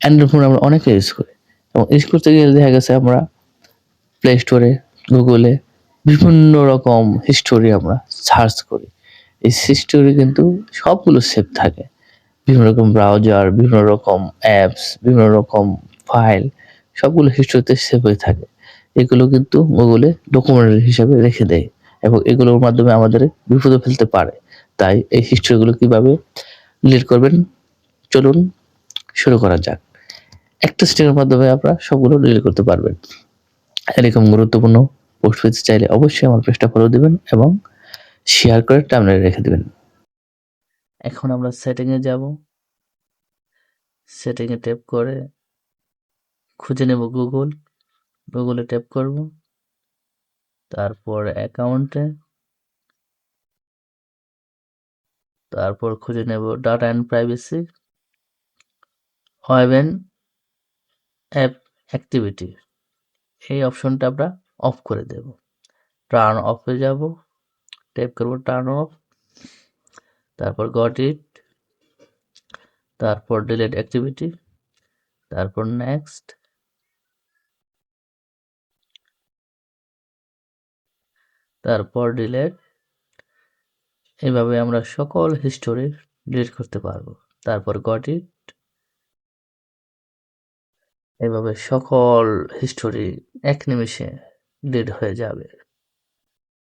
Android phone আমরা অনেকে use করি এবং ইউজ করতে গেলে দেখা গেছে আমরা প্লে স্টোরে, গুগলে বিভিন্ন রকম হিস্টোরি আমরা সার্চ করি। এই হিস্টোরি কিন্তু সবগুলো সেভ থাকে। বিভিন্ন রকম ব্রাউজার, বিভিন্ন রকম অ্যাপস, বিভিন্ন রকম ফাইল সবগুলো হিস্ট্রিতে সেভ হয়ে থাকে। এগুলো কিন্তু গুগলে ডকুমেন্ট হিসাবে রেখে দেয় এবং এগুলোর মাধ্যমে আমাদের বিপদে ফেলতে পারে। তাই এই হিস্ট্রিগুলো কিভাবে ডিলিট করবেন চলুন শুরু করা যাক। একটা স্টেপের মাধ্যমে আপনারা সবগুলো ডিলিট করতে পারবেন। এরকম গুরুত্বপূর্ণ পোস্ট পেতে চাইলে অবশ্যই আমার পেজটা ফলো দিবেন এবং শেয়ার করে টাইমলাইনে রেখে দিবেন। এখন আমরা সেটিংয়ে যাব। সেটিংয়ে ট্যাপ করে খুঁজে নেব গুগল। গুগলে ট্যাপ করব, তারপর অ্যাকাউন্টে, তারপর খুঁজে নেব data and privacy, web and app activity. এই অপশনটা আমরা অফ করে দেব। টার্ন অফে যাব, ট্যাপ করব টার্ন অফ, তারপর গট ইট, তারপর ডিলিট অ্যাক্টিভিটি, তারপর নেক্সট, তারপর ডিলিট। এভাবে আমরা সকল হিস্টোরি ডিলিট করতে পারবো। তারপর গট ইট, এভাবে সকল হিস্টোরি এক নিমিষে ডিলিট হয়ে যাবে।